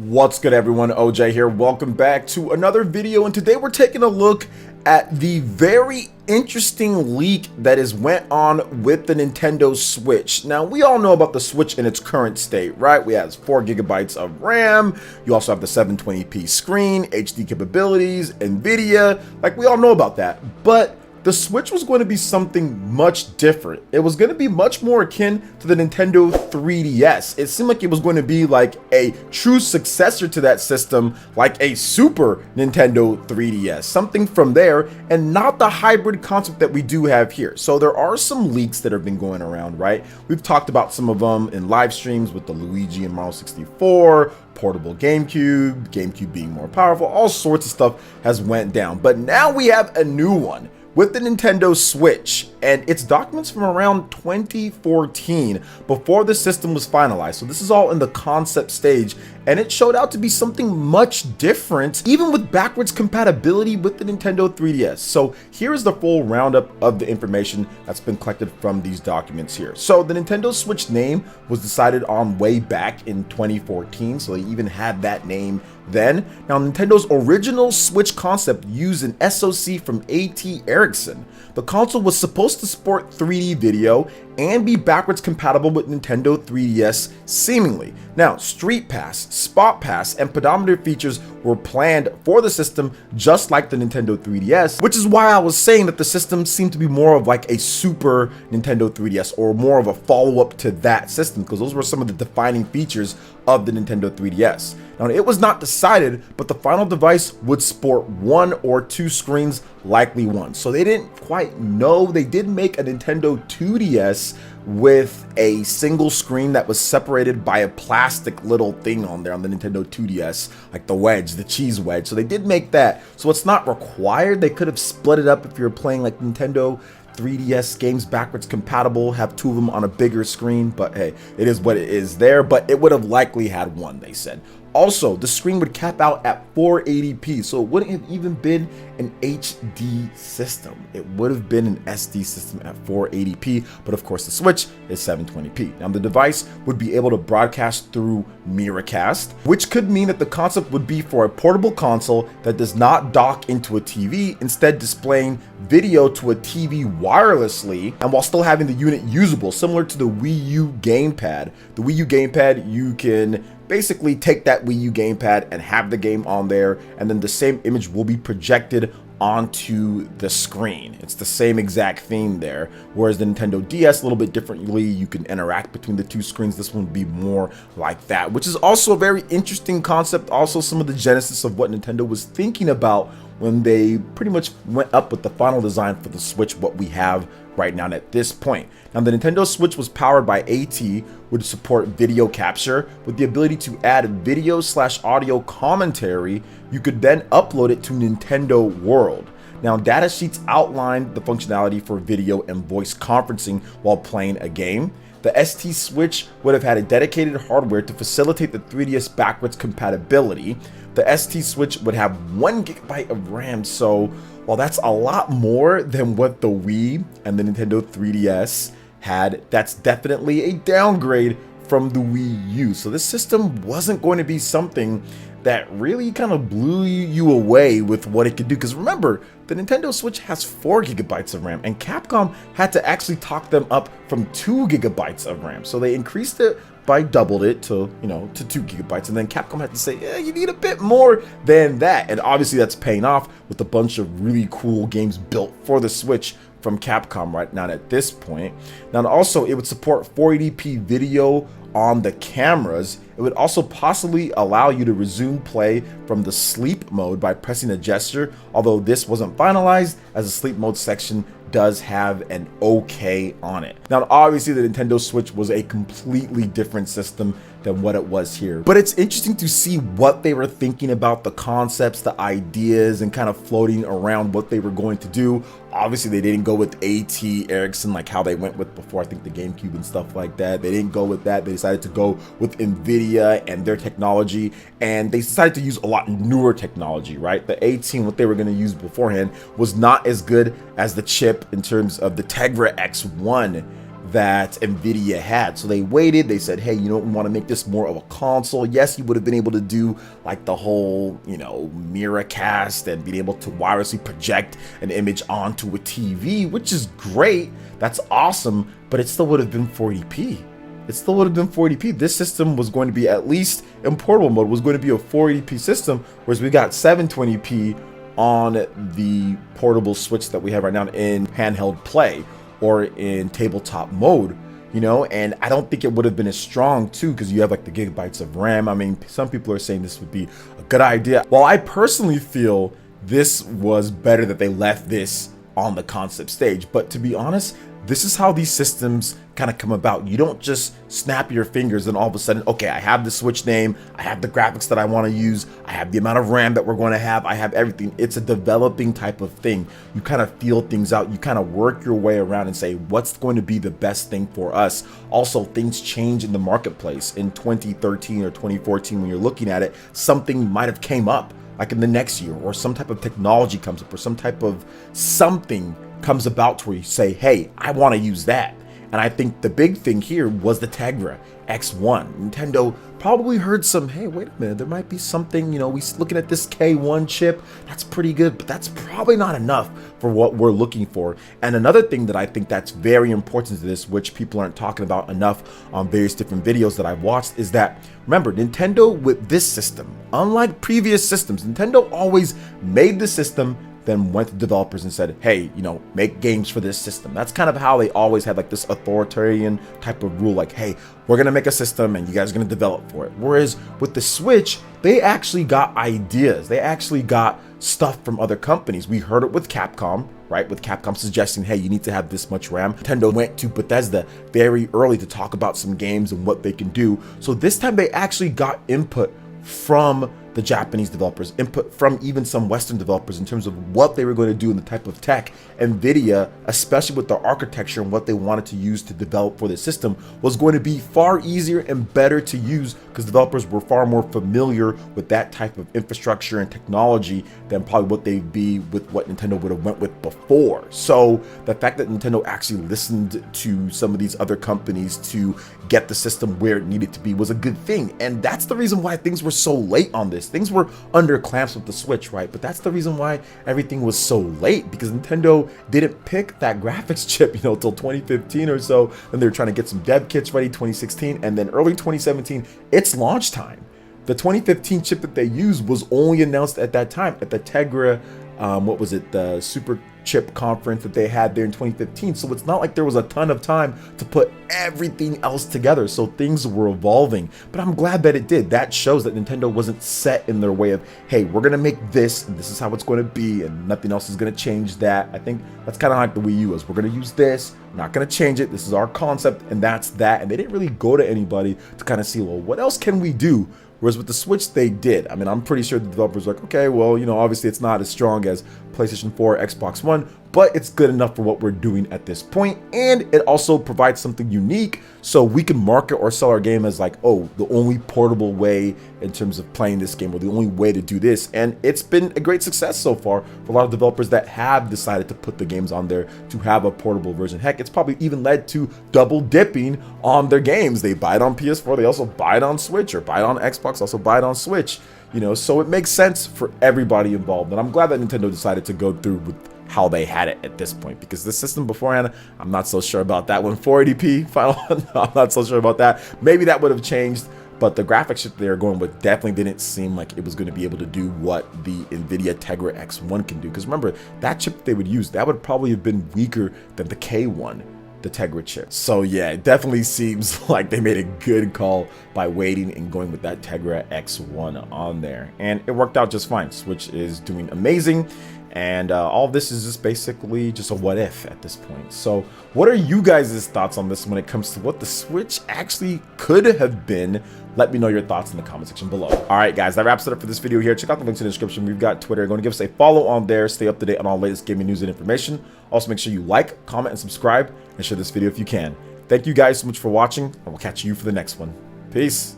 What's good, everyone? OJ here. Welcome back to another video, and today we're taking a look at the very interesting leak that is went on with the Nintendo Switch. Now, we all know about the Switch in its current state, right? We have 4 gigabytes of RAM. You also have the 720p screen, HD capabilities, NVIDIA. Like, we all know about that. But the Switch was going to be something much different. It was going to be much more akin to the Nintendo 3DS. It seemed like it was going to be like a true successor to that system, like a Super Nintendo 3DS, something from there, and not the hybrid concept that we do have here. So there are some leaks that have been going around, right? We've talked about some of them in live streams with the Luigi and Mario 64, portable GameCube being more powerful, all sorts of stuff has went down. But now we have a new one with the Nintendo Switch, and it's documents from around 2014 before the system was finalized. So this is all in the concept stage, and it showed out to be something much different, even with backwards compatibility with the Nintendo 3DS. So here is the full roundup of the information that's been collected from these documents here. So the Nintendo Switch name was decided on way back in 2014, so they even had that name then. Now, Nintendo's original Switch concept used an SoC from AT Ericsson. The console was supposed to support 3D video and be backwards compatible with Nintendo 3DS seemingly. Now, Street Pass, Spot Pass, and pedometer features were planned for the system just like the Nintendo 3DS, which is why I was saying that the system seemed to be more of like a Super Nintendo 3DS or more of a follow-up to that system, because those were some of the defining features of the Nintendo 3DS. Now, it was not decided, but the final device would sport 1 or 2 screens, likely one. So they didn't quite know. They did make a Nintendo 2DS with a single screen that was separated by a plastic little thing on there on the Nintendo 2DS, like the wedge, the cheese wedge. So they did make that. So it's not required. They could have split it up if you're playing like Nintendo 3DS games backwards compatible, have 2 of them on a bigger screen, but hey, it is what it is there. But it would have likely had 1, they said. Also, the screen would cap out at 480p, so it wouldn't have even been an HD system. It would have been an SD system at 480p, but of course the Switch is 720p. Now, the device would be able to broadcast through Miracast, which could mean that the concept would be for a portable console that does not dock into a TV, instead displaying video to a TV wirelessly, and while still having the unit usable, similar to the Wii U gamepad. The Wii U gamepad, you can basically take that Wii U gamepad and have the game on there, and then the same image will be projected onto the screen. It's the same exact theme there, whereas the Nintendo DS, a little bit differently, you can interact between the 2 screens. This one would be more like that, which is also a very interesting concept. Also, some of the genesis of what Nintendo was thinking about when they pretty much went up with the final design for the Switch, what we have right now at this point. Now, the Nintendo Switch was powered by AT, would support video capture with the ability to add video/audio commentary. You could then upload it to Nintendo World. Now, data sheets outlined the functionality for video and voice conferencing while playing a game. The ST Switch would have had a dedicated hardware to facilitate the 3DS backwards compatibility. The ST Switch would have 1 gigabyte of RAM, so while that's a lot more than what the Wii and the Nintendo 3DS had, that's definitely a downgrade from the Wii U. So this system wasn't going to be something that really kind of blew you away with what it could do. Because remember, the Nintendo Switch has 4 gigabytes of RAM, and Capcom had to actually talk them up from 2 gigabytes of RAM. So they increased it by doubled it to, to 2 gigabytes. And then Capcom had to say, yeah, you need a bit more than that. And obviously that's paying off with a bunch of really cool games built for the Switch from Capcom right now at this point. Now, also, it would support 480p video on the cameras. It would also possibly allow you to resume play from the sleep mode by pressing a gesture, although this wasn't finalized, as the sleep mode section does have an OK on it. Now, obviously the Nintendo Switch was a completely different system than what it was here, but it's interesting to see what they were thinking about, the concepts, the ideas, and kind of floating around what they were going to do. Obviously they didn't go with AT Ericsson like how they went with before, I think the GameCube and stuff like that. They didn't go with that. They decided to go with NVIDIA and their technology, and they decided to use a lot newer technology, right? The 18, what they were going to use beforehand, was not as good as the chip in terms of the Tegra X1 that Nvidia had. So they waited, they said, hey, you know, we want to make this more of a console. Yes, you would have been able to do like the whole, you know, Miracast and being able to wirelessly project an image onto a TV, which is great. That's awesome, but it still would have been 480p. It still would have been 480p. This system was going to be, at least in portable mode, was going to be a 480p system, whereas we got 720p on the portable Switch that we have right now in handheld play or in tabletop mode, you know. And I don't think it would have been as strong too, because you have like the gigabytes of RAM. I mean, some people are saying this would be a good idea. While I personally feel this was better that they left this on the concept stage, but to be honest, this is how these systems kind of come about. You don't just snap your fingers and all of a sudden, okay, I have the Switch name, I have the graphics that I want to use, I have the amount of RAM that we're going to have, I have everything. It's a developing type of thing. You kind of feel things out, you kind of work your way around and say, what's going to be the best thing for us? Also, things change in the marketplace. In 2013 or 2014, when you're looking at it, something might have came up like in the next year, or some type of technology comes up, or some type of something comes about to where you say, hey, I want to use that. And I think the big thing here was the Tegra X1. Nintendo probably heard some, hey, wait a minute, there might be something, you know, we looking at this K1 chip, that's pretty good, but that's probably not enough for what we're looking for. And another thing that I think that's very important to this, which people aren't talking about enough on various different videos that I've watched, is that, remember, Nintendo with this system, unlike previous systems, Nintendo always made the system, then went to developers and said, hey, you know, make games for this system. That's kind of how they always had like this authoritarian type of rule, like, hey, we're gonna make a system and you guys are gonna develop for it. Whereas with the Switch, they actually got ideas. They actually got stuff from other companies. We heard it with Capcom, right? With Capcom suggesting, hey, you need to have this much RAM. Nintendo went to Bethesda very early to talk about some games and what they can do. So this time they actually got input from the Japanese developers, input from even some Western developers in terms of what they were going to do and the type of tech. Nvidia, especially with the architecture and what they wanted to use to develop for the system, was going to be far easier and better to use because developers were far more familiar with that type of infrastructure and technology than probably what they'd be with what Nintendo would have went with before. So the fact that Nintendo actually listened to some of these other companies to get the system where it needed to be was a good thing. And that's the reason why things were so late on this. Things were under clamps with the Switch, right? But that's the reason why everything was so late, because Nintendo didn't pick that graphics chip, you know, till 2015 or so. And they were trying to get some dev kits ready 2016, and then early 2017, it's launch time. The 2015 chip that they used was only announced at that time at the Tegra, what was it, the Super Chip conference that they had there in 2015. So it's not like there was a ton of time to put everything else together. So things were evolving, but I'm glad that it did. That shows that Nintendo wasn't set in their way of, hey, we're gonna make this and this is how it's going to be and nothing else is going to change that. I think that's kind of like the Wii U is. We're going to use this, not going to change it. This is our concept and that's that. And they didn't really go to anybody to kind of see, well, what else can we do? Whereas with the Switch, they did. I mean, I'm pretty sure the developers were like, okay, well, you know, obviously it's not as strong as PlayStation 4 or Xbox One, but it's good enough for what we're doing at this point. And it also provides something unique so we can market or sell our game as like, oh, the only portable way in terms of playing this game, or the only way to do this. And it's been a great success so far for a lot of developers that have decided to put the games on there to have a portable version. Heck, it's probably even led to double dipping on their games. They buy it on PS4, they also buy it on Switch, or buy it on Xbox, also buy it on Switch. You know, so it makes sense for everybody involved. And I'm glad that Nintendo decided to go through with how they had it at this point, because the system beforehand, I'm not so sure about that one. 480p final, no, I'm not so sure about that. Maybe that would have changed, but the graphics that they were going with definitely didn't seem like it was going to be able to do what the Nvidia Tegra X1 can do. Because remember, that chip they would use, that would probably have been weaker than the K1, the Tegra chip. So yeah, it definitely seems like they made a good call by waiting and going with that Tegra X1 on there. And it worked out just fine. Switch is doing amazing. And all of this is just basically just a what if at this point. So what are you guys' thoughts on this when it comes to what the Switch actually could have been? Let me know your thoughts in the comment section below. All right, guys, that wraps it up for this video here. Check out the links in the description. We've got Twitter. Go and give us a follow on there. Stay up to date on all the latest gaming news and information. Also, make sure you like, comment, and subscribe, and share this video if you can. Thank you guys so much for watching, and we'll catch you for the next one. Peace.